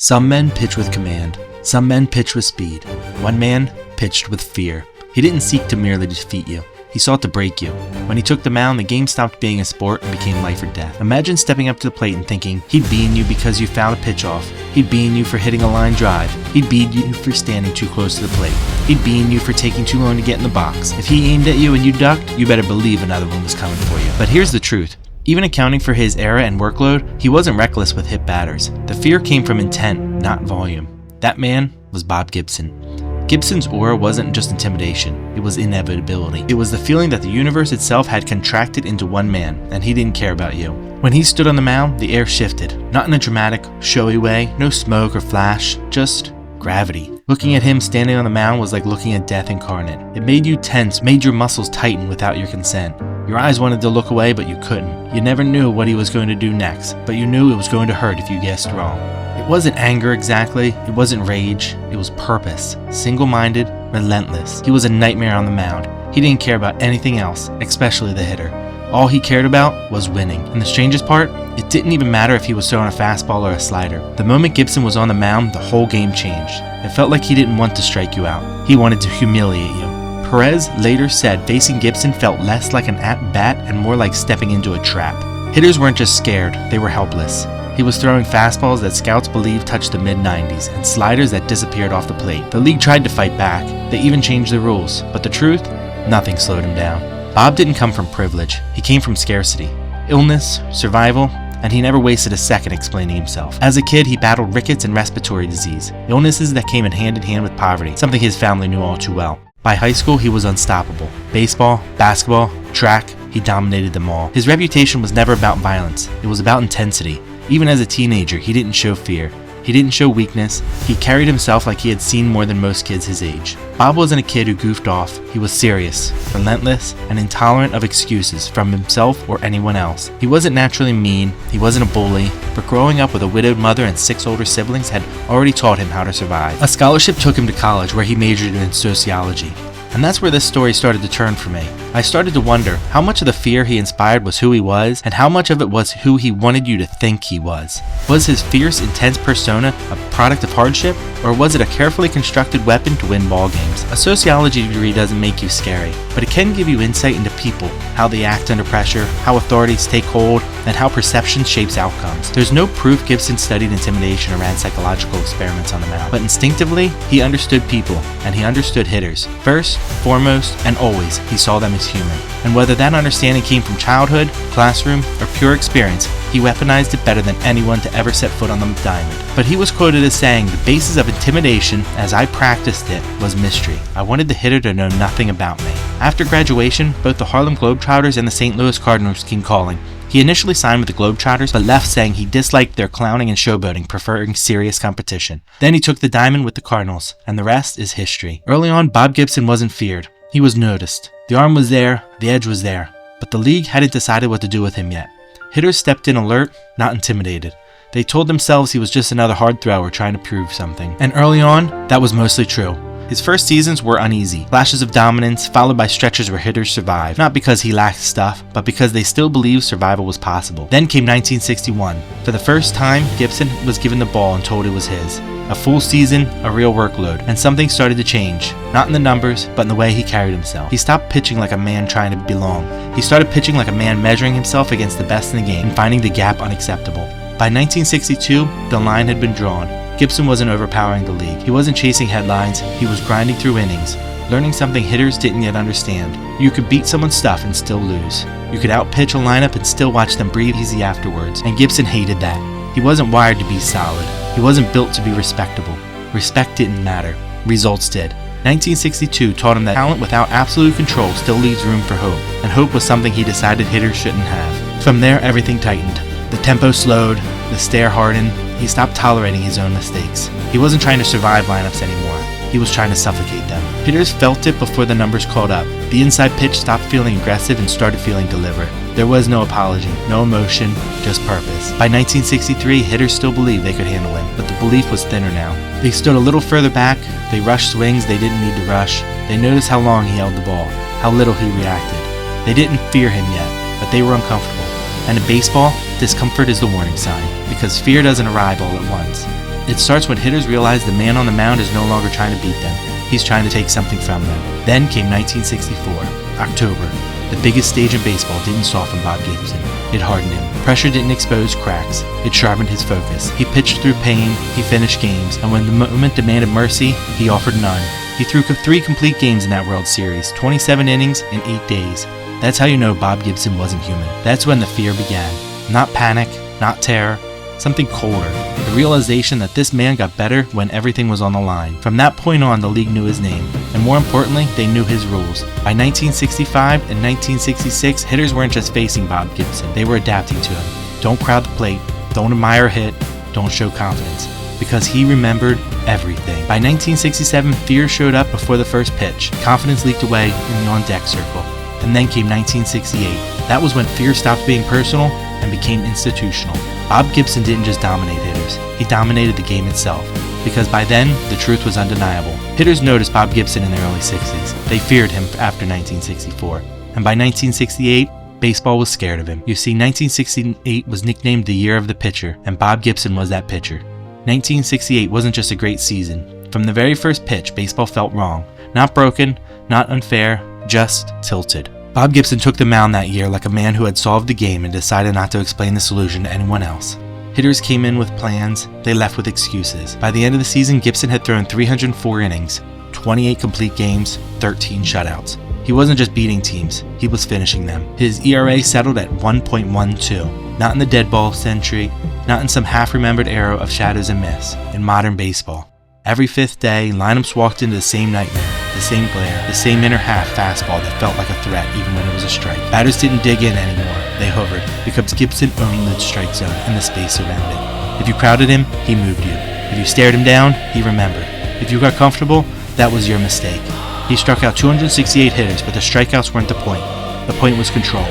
Some men pitch with command. Some men pitch with speed. One man pitched with fear. He didn't seek to merely defeat you. He sought to break you. When he took the mound, the game stopped being a sport and became life or death. Imagine stepping up to the plate and thinking he'd bean you because you fouled a pitch off. He'd bean you for hitting a line drive. He'd bean you for standing too close to the plate. He'd bean you for taking too long to get in the box. If he aimed at you and you ducked, you better believe another one was coming for you. But here's the truth. Even accounting for his era and workload, he wasn't reckless with hit batters. The fear came from intent, not volume. That man was Bob Gibson. Gibson's aura wasn't just intimidation, it was inevitability. It was the feeling that the universe itself had contracted into one man, and he didn't care about you. When he stood on the mound, the air shifted. Not in a dramatic, showy way, no smoke or flash, just gravity. Looking at him standing on the mound was like looking at death incarnate. It made you tense, made your muscles tighten without your consent. Your eyes wanted to look away, but you couldn't. You never knew what he was going to do next, but you knew it was going to hurt if you guessed wrong. It wasn't anger exactly, it wasn't rage, it was purpose. Single-minded, relentless. He was a nightmare on the mound. He didn't care about anything else, especially the hitter. All he cared about was winning. And the strangest part, it didn't even matter if he was throwing a fastball or a slider. The moment Gibson was on the mound, the whole game changed. It felt like he didn't want to strike you out. He wanted to humiliate you. Perez later said facing Gibson felt less like an at-bat and more like stepping into a trap. Hitters weren't just scared, they were helpless. He was throwing fastballs that scouts believed touched the mid-90s and sliders that disappeared off the plate. The league tried to fight back. They even changed the rules. But the truth? Nothing slowed him down. Bob didn't come from privilege. He came from scarcity. Illness, survival, and he never wasted a second explaining himself. As a kid, he battled rickets and respiratory disease, illnesses that came in hand with poverty, something his family knew all too well. By high school, he was unstoppable. Baseball, basketball, track, he dominated them all. His reputation was never about violence. It was about intensity. Even as a teenager, he didn't show fear. He didn't show weakness. He carried himself like he had seen more than most kids his age. Bob wasn't a kid who goofed off. He was serious, relentless, and intolerant of excuses from himself or anyone else. He wasn't naturally mean. He wasn't a bully. But growing up with a widowed mother and 6 older siblings had already taught him how to survive. A scholarship took him to college where he majored in sociology. And that's where this story started to turn for me. I started to wonder how much of the fear he inspired was who he was, and how much of it was who he wanted you to think he was. Was his fierce, intense persona a product of hardship, or was it a carefully constructed weapon to win ball games? A sociology degree doesn't make you scary, but it can give you insight into people, how they act under pressure, how authorities take hold, and how perception shapes outcomes. There's no proof Gibson studied intimidation or ran psychological experiments on the mound, but instinctively, he understood people, and he understood hitters. First, foremost, and always, he saw them as human. And whether that understanding came from childhood, classroom, or pure experience, he weaponized it better than anyone to ever set foot on the diamond. But he was quoted as saying, "The basis of intimidation, as I practiced it, was mystery. I wanted the hitter to know nothing about me." After graduation, both the Harlem Globetrotters and the St. Louis Cardinals came calling. He initially signed with the Globetrotters, but left saying he disliked their clowning and showboating, preferring serious competition. Then he took the diamond with the Cardinals, and the rest is history. Early on, Bob Gibson wasn't feared. He was noticed. The arm was there, the edge was there, but the league hadn't decided what to do with him yet. Hitters stepped in alert, not intimidated. They told themselves he was just another hard thrower trying to prove something. And early on, that was mostly true. His first seasons were uneasy, flashes of dominance followed by stretches where hitters survived, not because he lacked stuff, but because they still believed survival was possible. Then came 1961. For the first time, Gibson was given the ball and told it was his. A full season, a real workload, and something started to change. Not in the numbers, but in the way he carried himself. He stopped pitching like a man trying to belong. He started pitching like a man measuring himself against the best in the game and finding the gap unacceptable. By 1962, the line had been drawn. Gibson wasn't overpowering the league. He wasn't chasing headlines, he was grinding through innings, learning something hitters didn't yet understand. You could beat someone's stuff and still lose. You could outpitch a lineup and still watch them breathe easy afterwards, and Gibson hated that. He wasn't wired to be solid. He wasn't built to be respectable. Respect didn't matter. Results did. 1962 taught him that talent without absolute control still leaves room for hope, and hope was something he decided hitters shouldn't have. From there, everything tightened. The tempo slowed, the stare hardened. He stopped tolerating his own mistakes. He wasn't trying to survive lineups anymore. He was trying to suffocate them. Hitters felt it before the numbers caught up. The inside pitch stopped feeling aggressive and started feeling deliberate. There was no apology, no emotion, just purpose. By 1963, hitters still believed they could handle him, but the belief was thinner now. They stood a little further back, they rushed swings they didn't need to rush. They noticed how long he held the ball, how little he reacted. They didn't fear him yet, but they were uncomfortable. And in baseball, discomfort is the warning sign, because fear doesn't arrive all at once. It starts when hitters realize the man on the mound is no longer trying to beat them. He's trying to take something from them. Then came 1964, October. The biggest stage in baseball didn't soften Bob Gibson. It hardened him. Pressure didn't expose cracks. It sharpened his focus. He pitched through pain. He finished games. And when the moment demanded mercy, he offered none. He threw 3 complete games in that World Series, 27 innings in 8 days. That's how you know Bob Gibson wasn't human. That's when the fear began. Not panic, not terror, something colder. The realization that this man got better when everything was on the line. From that point on, the league knew his name. And more importantly, they knew his rules. By 1965 and 1966, hitters weren't just facing Bob Gibson. They were adapting to him. Don't crowd the plate. Don't admire a hit. Don't show confidence. Because he remembered everything. By 1967, fear showed up before the first pitch. Confidence leaked away in the on-deck circle. And then came 1968. That was when fear stopped being personal and became institutional. Bob Gibson didn't just dominate hitters, he dominated the game itself. Because by then, the truth was undeniable. Hitters noticed Bob Gibson in the early 60s. They feared him after 1964. And by 1968, baseball was scared of him. You see, 1968 was nicknamed the year of the pitcher, and Bob Gibson was that pitcher. 1968 wasn't just a great season. From the very first pitch, baseball felt wrong. Not broken, not unfair, just tilted. Bob Gibson took the mound that year like a man who had solved the game and decided not to explain the solution to anyone else. Hitters came in with plans, they left with excuses. By the end of the season, Gibson had thrown 304 innings, 28 complete games, 13 shutouts. He wasn't just beating teams, he was finishing them. His ERA settled at 1.12, not in the dead ball century, not in some half-remembered era of shadows and myths. In modern baseball, every 5th day, lineups walked into the same nightmare, the same glare, the same inner half fastball that felt like a threat even when it was a strike. Batters didn't dig in anymore, they hovered, because Gibson owned the strike zone and the space around it. If you crowded him, he moved you. If you stared him down, he remembered. If you got comfortable, that was your mistake. He struck out 268 hitters, but the strikeouts weren't the point. The point was control.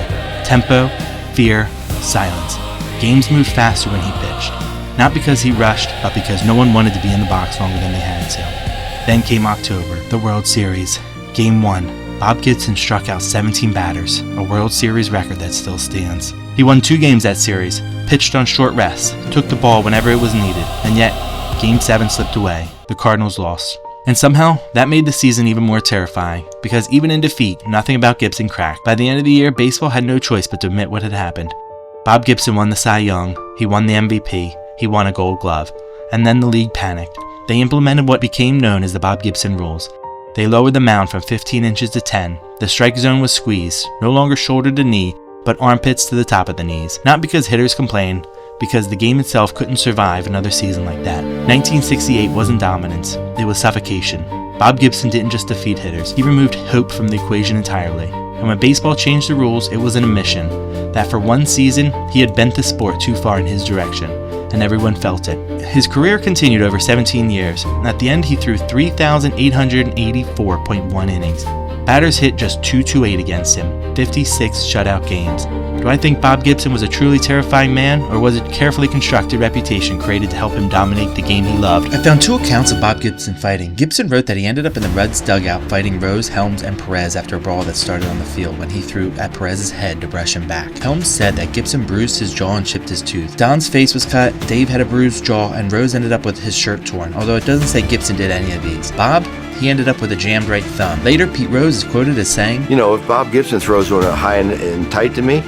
Tempo, fear, silence. Games moved faster when he pitched. Not because he rushed, but because no one wanted to be in the box longer than they had to. Then came October, the World Series. Game 1. Bob Gibson struck out 17 batters, a World Series record that still stands. He won 2 games that series, pitched on short rests, took the ball whenever it was needed, and yet, Game 7 slipped away. The Cardinals lost. And somehow, that made the season even more terrifying, because even in defeat, nothing about Gibson cracked. By the end of the year, baseball had no choice but to admit what had happened. Bob Gibson won the Cy Young, he won the MVP, he won a Gold Glove, and then the league panicked. They implemented what became known as the Bob Gibson rules. They lowered the mound from 15 inches to 10. The strike zone was squeezed, no longer shoulder to knee, but armpits to the top of the knees. Not because hitters complained, because the game itself couldn't survive another season like that. 1968 wasn't dominance, it was suffocation. Bob Gibson didn't just defeat hitters, he removed hope from the equation entirely. And when baseball changed the rules, it was an admission that for one season, he had bent the sport too far in his direction, and everyone felt it. His career continued over 17 years, and at the end he threw 3,884.1 innings. Batters hit just .228 against him, 56 shutout games. Do I think Bob Gibson was a truly terrifying man, or was it a carefully constructed reputation created to help him dominate the game he loved? I found 2 accounts of Bob Gibson fighting. Gibson wrote that he ended up in the Reds' dugout fighting Rose, Helms, and Perez after a brawl that started on the field when he threw at Perez's head to brush him back. Helms said that Gibson bruised his jaw and chipped his tooth. Don's face was cut, Dave had a bruised jaw, and Rose ended up with his shirt torn, although it doesn't say Gibson did any of these. Bob? He ended up with a jammed right thumb. Later, Pete Rose is quoted as saying, "You know, if Bob Gibson throws one high and tight to me,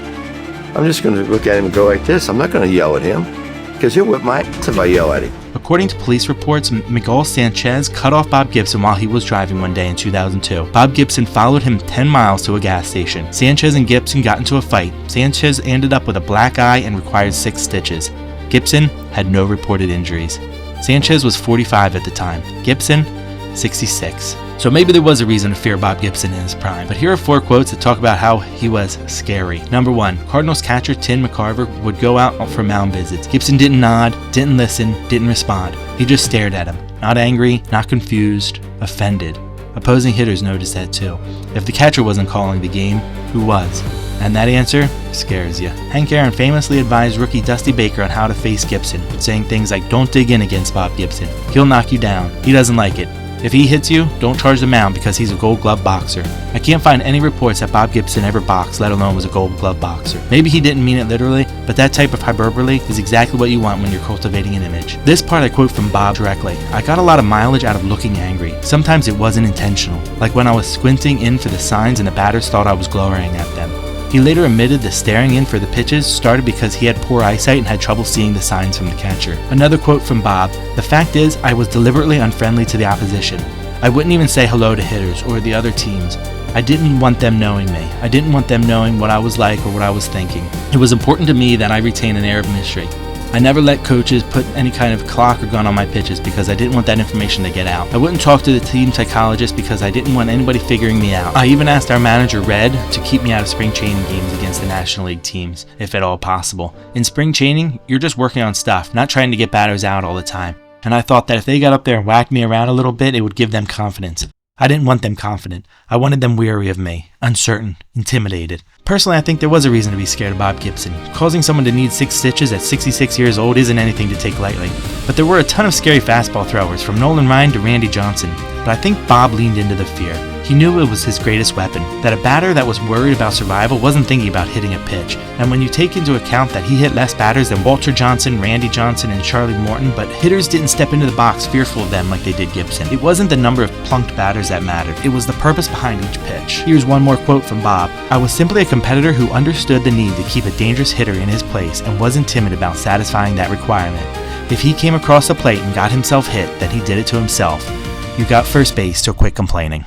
I'm just going to look at him and go like this. I'm not going to yell at him, because he'll whip my ass if I yell at him." According to police reports, Miguel Sanchez cut off Bob Gibson while he was driving one day in 2002. Bob Gibson followed him 10 miles to a gas station. Sanchez and Gibson got into a fight. Sanchez ended up with a black eye and required 6 stitches. Gibson had no reported injuries. Sanchez was 45 at the time. Gibson, 66. So maybe there was a reason to fear Bob Gibson in his prime. But here are 4 quotes that talk about how he was scary. Number 1, Cardinals catcher Tim McCarver would go out for mound visits. Gibson didn't nod, didn't listen, didn't respond. He just stared at him. Not angry, not confused, offended. Opposing hitters noticed that too. If the catcher wasn't calling the game, who was? And that answer scares you. Hank Aaron famously advised rookie Dusty Baker on how to face Gibson, saying things like, "Don't dig in against Bob Gibson. He'll knock you down. He doesn't like it. If he hits you, don't charge the mound because he's a Gold Glove boxer. I can't find any reports that Bob Gibson ever boxed, let alone was a Gold Glove boxer. Maybe he didn't mean it literally, but that type of hyperbole is exactly what you want when you're cultivating an image. This part I quote from Bob directly. I got a lot of mileage out of looking angry. Sometimes it wasn't intentional, like when I was squinting in for the signs and the batters thought I was glorying at them. He later admitted the staring in for the pitches started because he had poor eyesight and had trouble seeing the signs from the catcher. Another quote from Bob, "The fact is, I was deliberately unfriendly to the opposition. I wouldn't even say hello to hitters or the other teams. I didn't want them knowing me. I didn't want them knowing what I was like or what I was thinking. It was important to me that I retain an air of mystery. I never let coaches put any kind of clock or gun on my pitches because I didn't want that information to get out. I wouldn't talk to the team psychologist because I didn't want anybody figuring me out. I even asked our manager, Red, to keep me out of spring training games against the National League teams, if at all possible. In spring training, you're just working on stuff, not trying to get batters out all the time. And I thought that if they got up there and whacked me around a little bit, it would give them confidence. I didn't want them confident. I wanted them weary of me, uncertain, intimidated. Personally, I think there was a reason to be scared of Bob Gibson. Causing someone to need 6 stitches at 66 years old isn't anything to take lightly. But there were a ton of scary fastball throwers, from Nolan Ryan to Randy Johnson. But I think Bob leaned into the fear. He knew it was his greatest weapon, that a batter that was worried about survival wasn't thinking about hitting a pitch. And when you take into account that he hit less batters than Walter Johnson, Randy Johnson, and Charlie Morton, but hitters didn't step into the box fearful of them like they did Gibson. It wasn't the number of plunked batters that mattered, it was the purpose behind each pitch. Here's one more quote from Bob. "I was simply a competitor who understood the need to keep a dangerous hitter in his place and wasn't timid about satisfying that requirement. If he came across the plate and got himself hit, then he did it to himself. You got first base, so quit complaining."